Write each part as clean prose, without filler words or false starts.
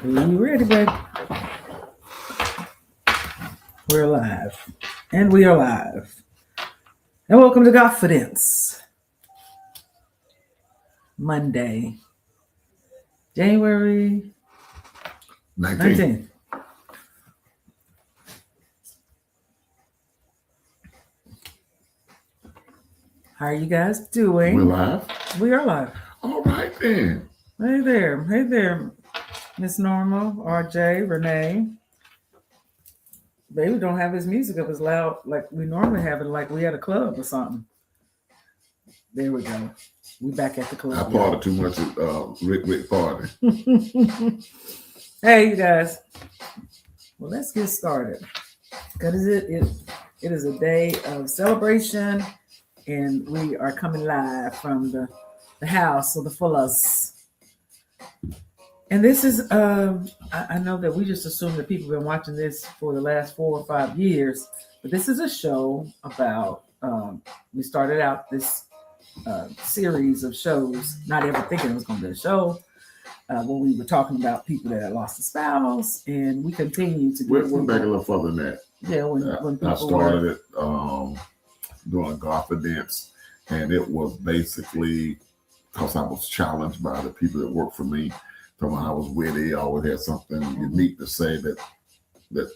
Are you ready, baby? We're live. And we are live. And welcome to GodFidence. Monday, January 19th. How are you guys doing? We're live. We are live. All right then. Hey there, Miss Norma, RJ, Renee. Baby don't have his music up as loud like we normally have it, like we had a club or something. There we go. We back at the club. I partied too much at Rick party. Hey, you guys. Well, let's get started. Because it is a day of celebration, and we are coming live from the house of the Fullers. And this is, I know that we just assume that people have been watching this for the last 4 or 5 years, but this is a show about, we started out this series of shows, not ever thinking it was going to be a show, when we were talking about people that had lost a spouse, and we continue to We're back a little further than that. Yeah, when people I started it doing GodFidence, and it was basically because I was challenged by the people that worked for me. Talking about I was witty, I always had something unique to say that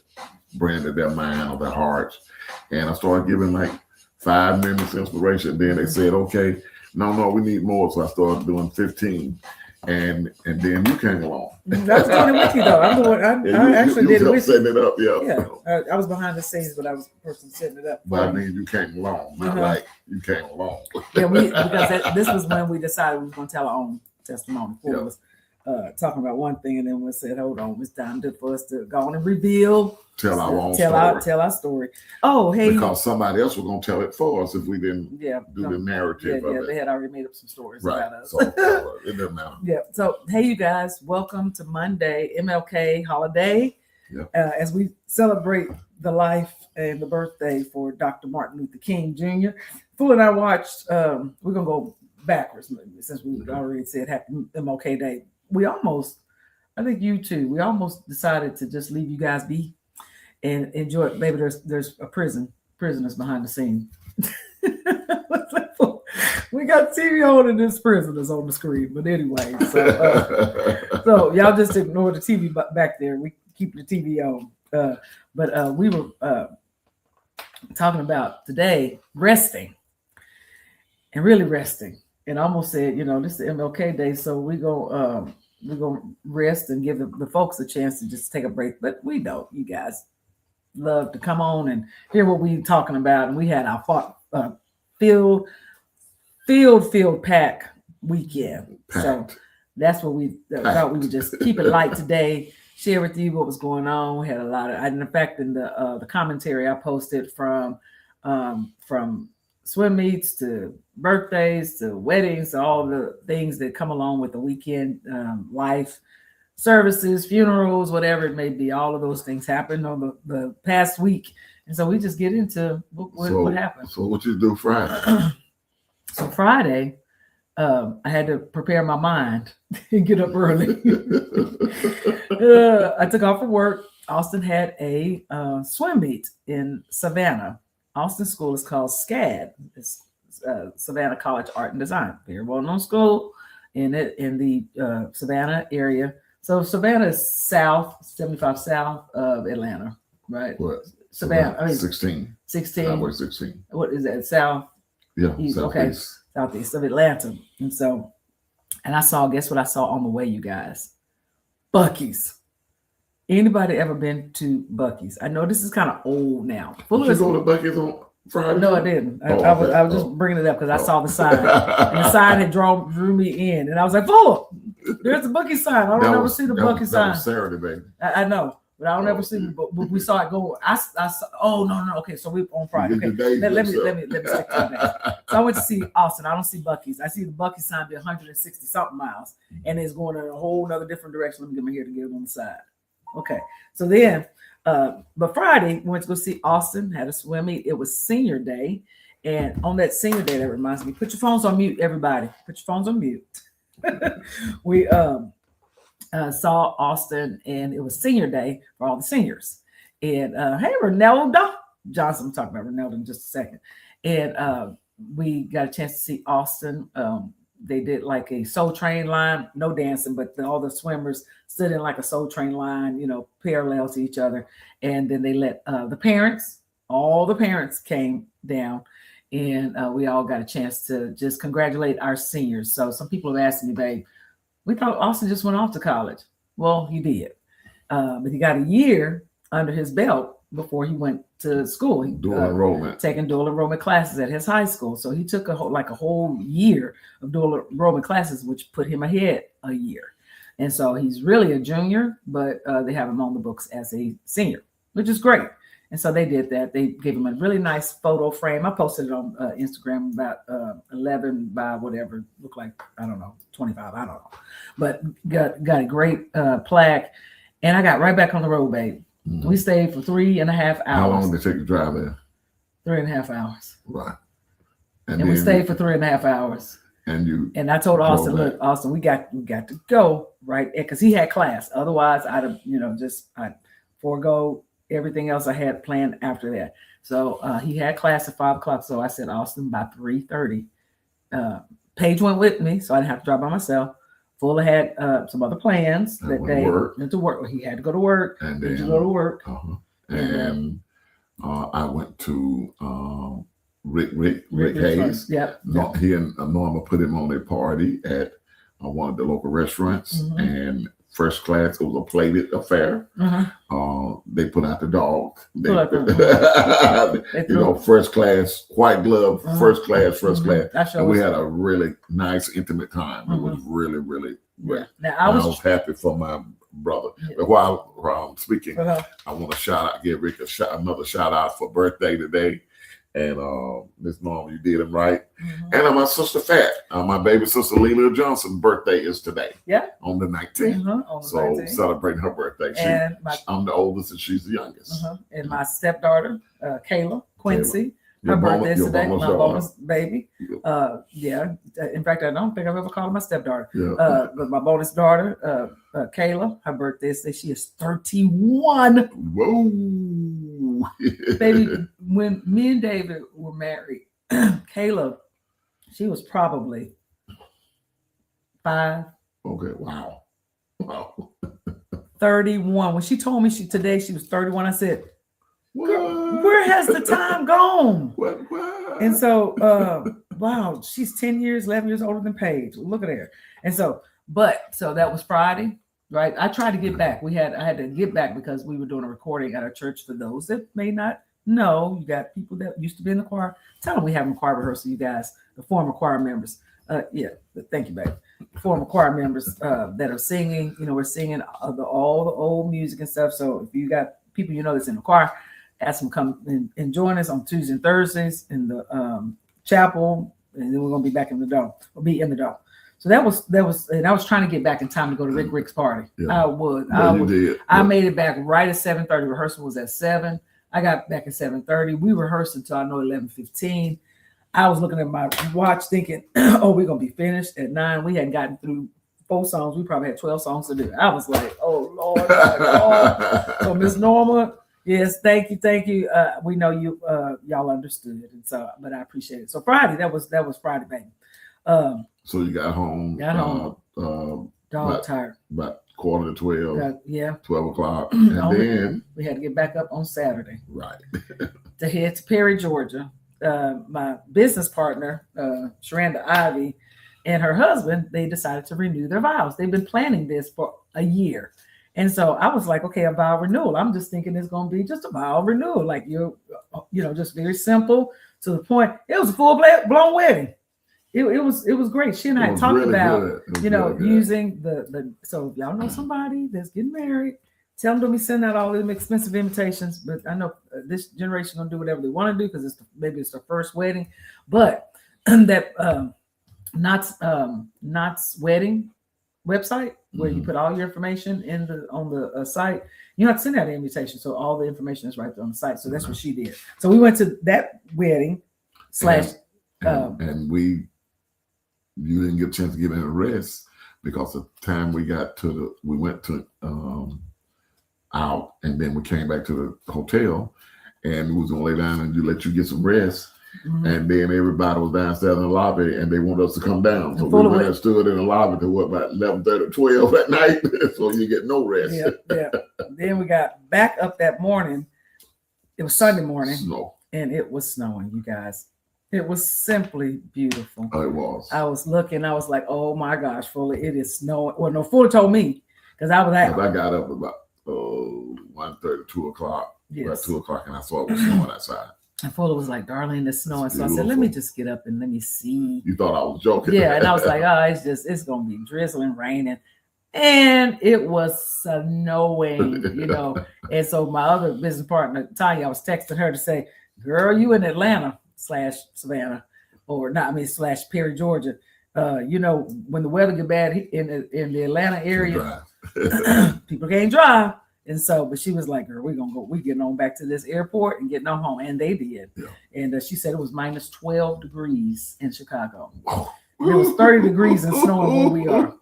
branded their mind or their hearts. And I started giving like 5 minutes inspiration. Then they said, okay, no, we need more. So I started doing 15. And then you came along. I was doing it with you though. I actually did it with you. Setting it up, yeah. Yeah, I was behind the scenes, but I was the person setting it up. But I mean, you came along, not like you came along. Yeah, because this was when we decided we were going to tell our own testimony. Before us talking about one thing, and then we said, "Hold on, it's time for us to go on and reveal, tell our own story. Tell our story." Oh, hey, because somebody else was going to tell it for us if we didn't do the narrative. Yeah, they had already made up some stories about us. So it doesn't matter. Yeah. So hey, you guys, welcome to Monday MLK holiday. Yeah. As we celebrate the life and the birthday for Dr. Martin Luther King Jr. Fool and I watched. We're gonna go backwards since we already said Happy MLK Day. I think you too. We almost decided to just leave you guys be and enjoy it. Baby, there's a prisoners behind the scene. We got TV on and there's prisoners on the screen. But anyway, so y'all just ignore the TV back there. We keep the TV on. But we were talking about today resting and really resting. And I almost said, this is the MLK Day, so we're gonna rest and give the folks a chance to just take a break. But we don't. You guys love to come on and hear what we're talking about. And we had our field pack weekend. Packed. So that's what we thought we would just keep it light today. Share with you what was going on. We had a lot of, and in fact, in the commentary I posted from swim meets to birthdays to weddings, all the things that come along with the weekend, life, services, funerals, whatever it may be. All of those things happened on the past week, and so we just get into what happened. So what you do Friday? So Friday, I had to prepare my mind and get up early. I took off from work. Austin had a swim meet in Savannah. Austin school is called SCAD. It's Savannah College Art and Design. Very well-known school in the Savannah area. So Savannah is 75 south of Atlanta, right? What? Savannah. I mean, 16. 16. Highway 16. What is that? South? Yeah. East, southeast. Okay. Southeast of Atlanta. And I saw, guess what I saw on the way, you guys? Buc-ee's. Anybody ever been to Buc-ee's? I know this is kind of old now. Did you go to Buc-ee's on Friday? No, I didn't. I was just bringing it up because I saw the sign. And the sign had drew me in. And I was like, Fuller, there's the Buc-ee's sign. I don't ever see the Buc-ee's sign. That was Saturday, baby. I know. But I don't ever see it. But we saw it go. I saw, oh, no. Okay, so we on Friday. Okay, let me stick to that. So I went to see Austin. I don't see Buc-ee's. I see the Buc-ee's sign be 160 something miles. And it's going in a whole other different direction. Let me get my hair to get it on the side. Okay, so then, but Friday, we went to go see Austin, had a swim meet. It was senior day. And on that senior day, that reminds me, put your phones on mute, everybody. Put your phones on mute. saw Austin, and it was senior day for all the seniors. And hey, Renelda Johnson, I'm talking about Renelda in just a second. And we got a chance to see Austin. They did like a Soul Train line, no dancing, but all the swimmers stood in like a Soul Train line, parallel to each other. And then they let all the parents came down, and we all got a chance to just congratulate our seniors. So some people have asked me, babe, we thought Austin just went off to college. Well, he did. But he got a year under his belt before he went to school. Dual enrollment. Taking dual enrollment classes at his high school. So he took a whole year of dual enrollment classes, which put him ahead a year. And so he's really a junior, but they have him on the books as a senior, which is great. And so they did that. They gave him a really nice photo frame. I posted it on Instagram, about 11 by whatever, looked like, I don't know, 25, I don't know. But got a great plaque. And I got right back on the road, babe. Mm-hmm. We stayed for 3.5 hours. How long did it take to drive there? 3.5 hours. Right. And we stayed for 3.5 hours. And I told Austin, look, Austin, we got to go, right? Because he had class. Otherwise, I'd have, I'd forego everything else I had planned after that. So he had class at 5 o'clock. So I said, Austin, by 3:30. Paige went with me, so I didn't have to drive by myself. Fuller had some other plans that day. Went to work. He had to go to work. And then, to go to work. And I went to Rick Hayes. Yep. He and Norma put him on a party at one of the local restaurants. Mm-hmm. And first class, it was a plated affair. Mm-hmm. They put out the dog. First class, white glove, mm-hmm. first class. And we had a really nice, intimate time. Mm-hmm. It was really, really great. Yeah. Now, I was happy for my brother. Yeah. But while I'm speaking, I want to give Rick another shout out for birthday today. And Miss Norma, you did him right. Mm-hmm. And my sister Fat, my baby sister Leela Johnson's birthday is today. Yeah. On the 19th. Mm-hmm. On the 19th. Celebrating her birthday. I'm the oldest and she's the youngest. Mm-hmm. And my stepdaughter, Kayla Quincy, her birthday is today. My bonus baby. Yeah. In fact, I don't think I've ever called her my stepdaughter. Yeah. But my bonus daughter, Kayla, her birthday is today. She is 31. Whoa. Baby, when me and David were married, Kayla, she was probably 5. Okay, wow. 31. When she told me today she was 31, I said, where has the time gone? What? And so, wow, she's 10 years, 11 years older than Paige. Look at her. And so that was Friday. Right. I tried to get back. I had to get back because we were doing a recording at our church. For those that may not know, you got people that used to be in the choir. Tell them we have a choir rehearsal, you guys, the former choir members. Thank you, babe. Former choir members that are singing, we're singing all the old music and stuff. So if you got people that's in the choir, ask them to come and join us on Tuesdays and Thursdays in the chapel. And then we're going to be back in the dome. We'll be in the dome. So that was, and I was trying to get back in time to go to Rick's party. Yeah. I made it back right at 7:30. Rehearsal was at 7. I got back at 7:30. We rehearsed until 11:15. I was looking at my watch thinking, oh, we're going to be finished at 9. We hadn't gotten through 4 songs. We probably had 12 songs to do. I was like, oh, Lord. So Miss Norma, yes, thank you. We know you, y'all understood. And so, but I appreciate it. So Friday, that was Friday, baby. So you got home. Dog tired. About 11:45. Yeah. 12 o'clock. And then we had to get back up on Saturday. Right. To head to Perry, Georgia. My business partner, Sharanda Ivy, and her husband, they decided to renew their vows. They've been planning this for a year. And so I was like, okay, a vow renewal. I'm just thinking it's going to be just a vow renewal. Like just very simple to the point. It was a full-blown wedding. It was great. She and I talked really about, using so if y'all know somebody that's getting married, tell them to be sending out all them expensive invitations. But I know this generation gonna do whatever they want to do because maybe it's their first wedding. But that Knott's wedding website where you put all your information on the site, you have to send out an invitation. So all the information is right there on the site. So that's what she did. So we went to that wedding / and you didn't get a chance to get in a rest because the time we went to out, and then we came back to the hotel, and we was gonna lay down and let you get some rest. Mhm. And then everybody was downstairs in the lobby, and they wanted us to come down. So we went and stood in the lobby till about 11:30, 12 at night, so you get no rest. Yeah. Then we got back up that morning. It was Sunday morning, Snow. And it was snowing, you guys. It was simply beautiful. Oh, it was. I was looking. I was like, "Oh my gosh, Fuller, it is snowing." Well, no, Fuller told me because I was out. I got up about 1:30, 2 o'clock. Yes. About 2 o'clock, and I saw it was snowing outside. And Fuller was like, "Darlene, it's snowing." So I said, "Let me just get up and let me see." You thought I was joking. Yeah, and I was like, "Oh, it's gonna be drizzling, raining." And it was snowing, And so my other business partner, Tanya, I was texting her to say, "Girl, you in Atlanta / Savannah, or not, / Perry, Georgia. When the weather get bad in the Atlanta area, people can't drive." And so, but she was like, "Girl, we're getting on back to this airport and getting on home." And they did. Yeah. And she said it was minus 12 degrees in Chicago. Wow. It was 30 degrees and snowing where we are.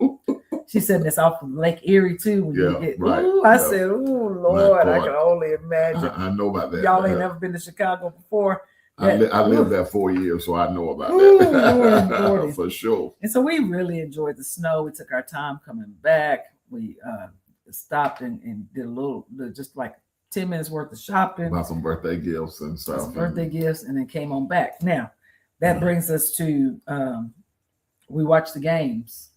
She said it's off of Lake Erie too. When you get, right. I said, "Oh Lord, I can only imagine." I know about that. Y'all ain't never been to Chicago before. I lived there 4 years, so I know about that. Lord, for sure. And so we really enjoyed the snow. We took our time coming back. We stopped and did just like 10 minutes worth of shopping. Bought some birthday gifts and stuff. And then came on back. Now, that brings us to, we watched the games.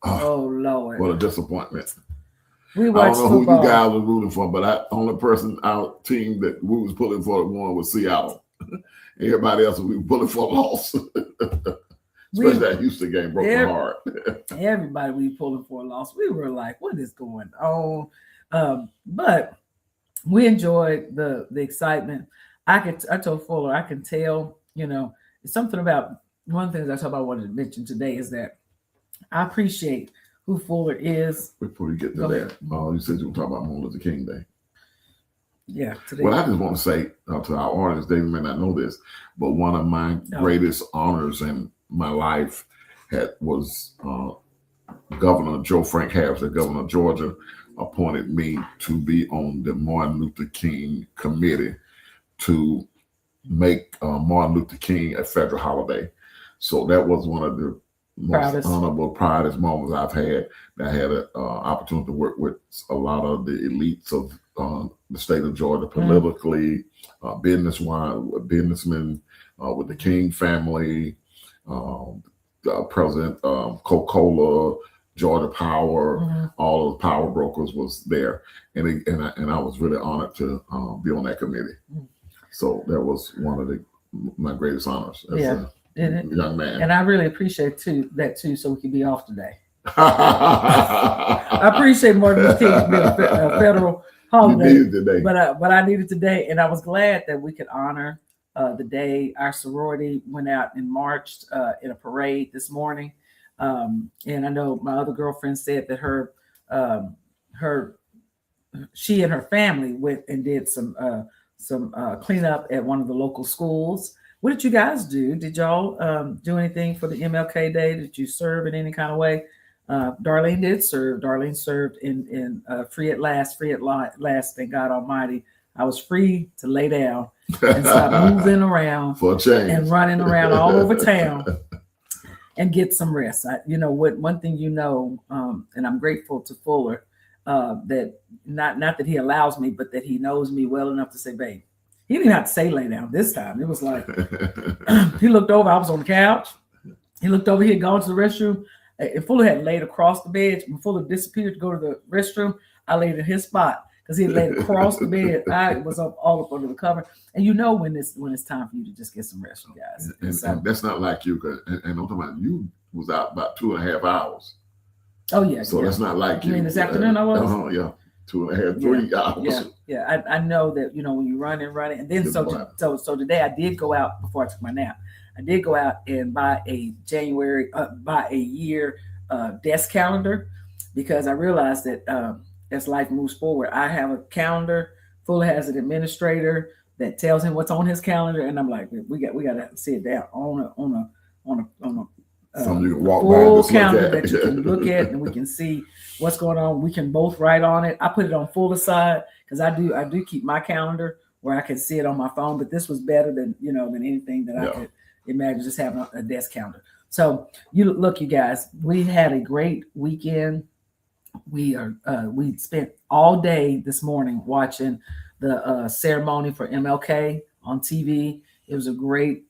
Oh Lord. What a disappointment. We watched I don't know football. who you guys were rooting for, but the only person our team that we was pulling for won was Seattle. Everybody else we were pulling for loss. Especially that Houston game broke my heart. Everybody we pulling for a loss. We were like, what is going on? But we enjoyed the excitement. I told Fuller, I can tell, it's something about one of the things I wanted to mention today is that I appreciate who Fuller is. Before you get to that, you said you were talking about Martin Luther King Day. Yeah. Today. Well, I just want to say to our audience, they may not know this, but one of my greatest honors in my life was Governor Joe Frank Harris, the governor of Georgia, appointed me to be on the Martin Luther King committee to make Martin Luther King a federal holiday. So that was one of the most honorable, proudest moments I've had. I had an opportunity to work with a lot of the elites of the state of Georgia, politically, businessmen, with the King family, President Coca-Cola, Georgia Power, all of the power brokers was there, and I was really honored to be on that committee. So that was one of my greatest honors as a young man. And I really appreciate that too, so we can be off today. I appreciate Martin Luther King being a federal holiday, today. But I needed today, and I was glad that we could honor the day. Our sorority went out and marched in a parade this morning, and I know my other girlfriend said that she and her family went and did some cleanup at one of the local schools. What did you guys do? Did y'all do anything for the MLK Day? Did you serve in any kind of way? Darlene did serve. Darlene served in free at last. Thank God Almighty. I was free to lay down and stop moving around for a change and running around all over town and get some rest. One thing and I'm grateful to Fuller that not that he allows me, but that he knows me well enough to say, babe. He didn't have to say lay down this time. It was like he looked over. I was on the couch. He looked over. He had gone to the restroom. And Fuller had laid across the bed. When Fuller disappeared to go to the restroom, I laid in his spot because he had laid across the bed. I was all up under the cover. And when it's time for you to just get some rest, you guys. And that's not like you. And I'm talking about you was out about 2.5 hours. Oh yeah. So that's not like you. You mean this afternoon I was? Yeah. 2.5, 3 hours. Yeah. I know that when you run and then so today I did go out before I took my nap. I did go out and buy a year desk calendar because I realized that as life moves forward, I have a calendar. Fuller has an administrator that tells him what's on his calendar, and I'm like, we got to sit down on a Some you can walk by and full just look calendar at. that you can look at, and we can see what's going on. We can both write on it. I put it on full aside because I do keep my calendar where I can see it on my phone. But this was better than than anything that I could imagine, just having a desk calendar. So you guys, we had a great weekend. We spent all day this morning watching the ceremony for MLK on TV. It was a great,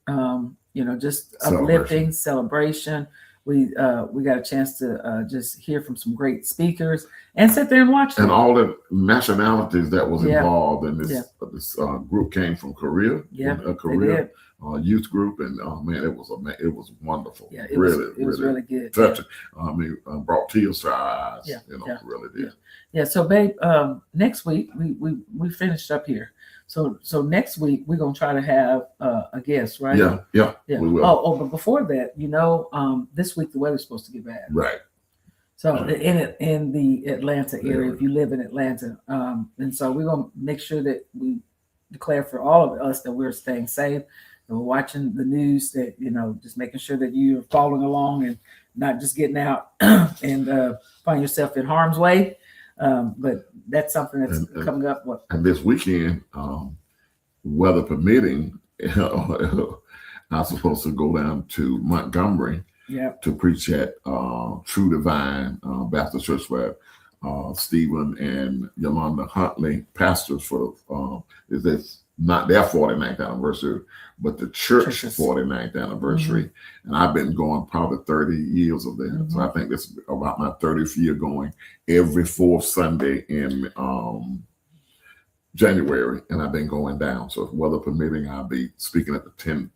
just uplifting celebration. We got a chance to just hear from some great speakers and sit there and watch them. And all the nationalities that was involved in this group came from Korea. Korea youth group, and man, it was wonderful. Yeah, it was really good. Touching. I mean, brought tears to our eyes. Really did. Yeah. So, babe, next week we finished up here. So next week we're gonna try to have a guest, right? Yeah. We will. Oh, but before that, this week the weather's supposed to get bad. Right. So in the Atlanta area, if you live in Atlanta, and so we're gonna make sure that we declare for all of us that we're staying safe. And we're watching the news, that just making sure that you're following along and not just getting out and find yourself in harm's way. But that's something that's coming up. And this weekend, weather permitting, I'm supposed to go down to Montgomery to preach at True Divine Baptist Church, where Stephen and Yolanda Huntley, pastors for it's not their 49th anniversary, but the church's 49th anniversary. Mm-hmm. And I've been going probably 30 years of that. Mm-hmm. So I think this is about my 30th year going every fourth Sunday in January. And I've been going down. So if weather permitting, I'll be speaking at the 10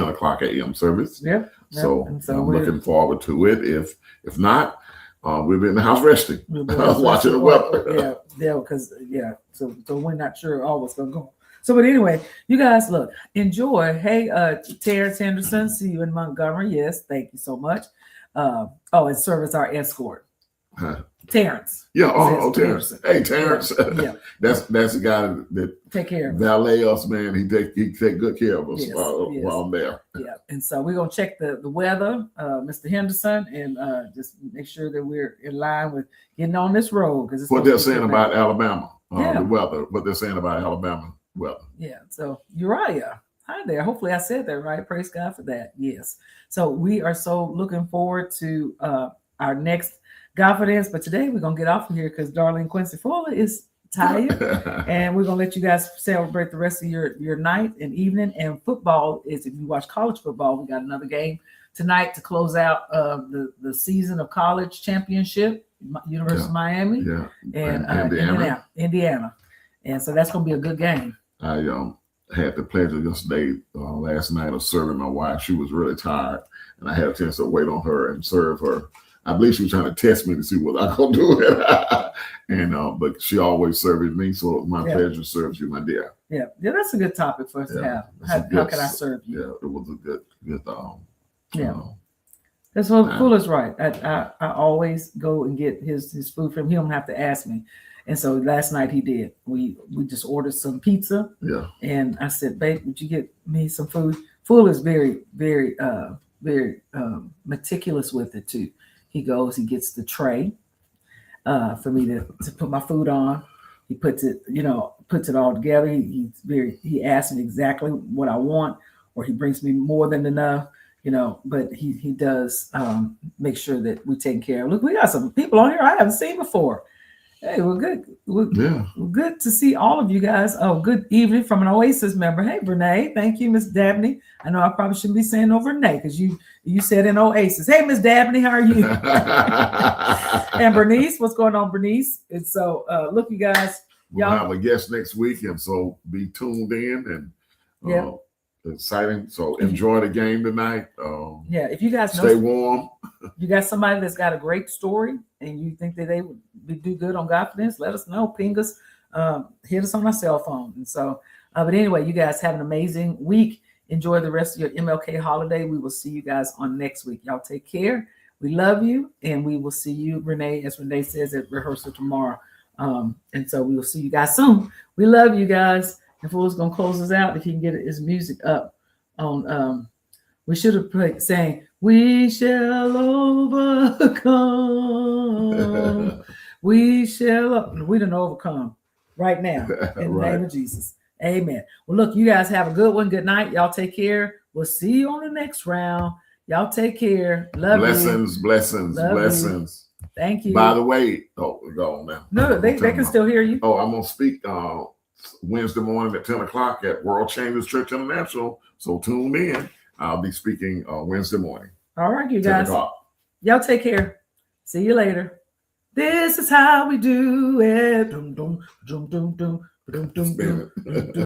o'clock a.m. service. Yeah. So I'm looking forward to it. If not, we'll be in the house resting, watching the weather. Because so we're not sure all what's going to go. So, but anyway, you guys, look, enjoy. Hey, Terrence Henderson, see you in Montgomery. Yes, thank you so much. And serve as our escort. Terrence. Yeah, Terrence. Hey, Terrence. Yeah. That's the guy that take care of valet us, man. He take good care of us while I'm there. Yeah, and so we're gonna check the weather, Mr. Henderson, and just make sure that we're in line with getting on this road, because it's what they're saying about Alabama, the weather. What they're saying about Alabama weather. Yeah. So Uriah, hi there. Hopefully I said that right. Praise God for that. Yes. So we are so looking forward to our next GodFidence, but today we're gonna get off of here because Darlene Quincy Fuller is tired, and we're gonna let you guys celebrate the rest of your night and evening. And football is, if you watch college football, we got another game tonight to close out the season of college championship, University of Miami and Indiana, and so that's gonna be a good game. I had the pleasure yesterday, last night, of serving my wife. She was really tired, and I had a chance to wait on her and serve her. I believe she was trying to test me to see what I could do it. And but she always served me, so it was my pleasure to serve you, my dear. Yeah, that's a good topic for us to have. How can I serve you? Yeah, it was a good that's what Fool is right. I always go and get his food from him. He don't have to ask me. And so last night he did. We just ordered some pizza. Yeah. And I said, babe, would you get me some food? Fool is very, very, very meticulous with it too. He goes, he gets the tray for me to put my food on. He puts it all together. He asks me exactly what I want, or he brings me more than enough, but he does make sure that we take care of. Look, we got some people on here I haven't seen before. Hey, we're good. We're good to see all of you guys. Oh, good evening from an Oasis member. Hey, Renee. Thank you, Miss Dabney. I know I probably shouldn't be saying no Renee because you said in Oasis. Hey, Miss Dabney, how are you? And Bernice, what's going on, Bernice? And so, look, you guys. We'll have a guest next week, and so be tuned in and exciting. So enjoy the game tonight. If you guys stay warm. You got somebody that's got a great story and you think that they would do good on GodFidence, let us know. Ping us, hit us on our cell phone. And so, but anyway, you guys have an amazing week. Enjoy the rest of your MLK holiday. We will see you guys on next week. Y'all take care. We love you, and we will see you, Renee, as Renee says, at rehearsal tomorrow. And so we will see you guys soon. We love you guys. And Fool's gonna close us out if he can get his music up on We should have played saying, "We shall overcome. We shall." We didn't overcome right now in the name of Jesus. Amen. Well, look, you guys have a good one. Good night. Y'all take care. We'll see you on the next round. Y'all take care. Love blessings, you. blessings, Love blessings. You. Thank you. By the way, go on now. No, they can still hear you. Oh, I'm gonna speak Wednesday morning at 10 o'clock at World Chambers Church International. So tune in. I'll be speaking Wednesday morning. All right, you guys. Y'all take care. See you later. This is how we do it. Dum, dum, dum, dum, dum, dum, dum, dum, dum.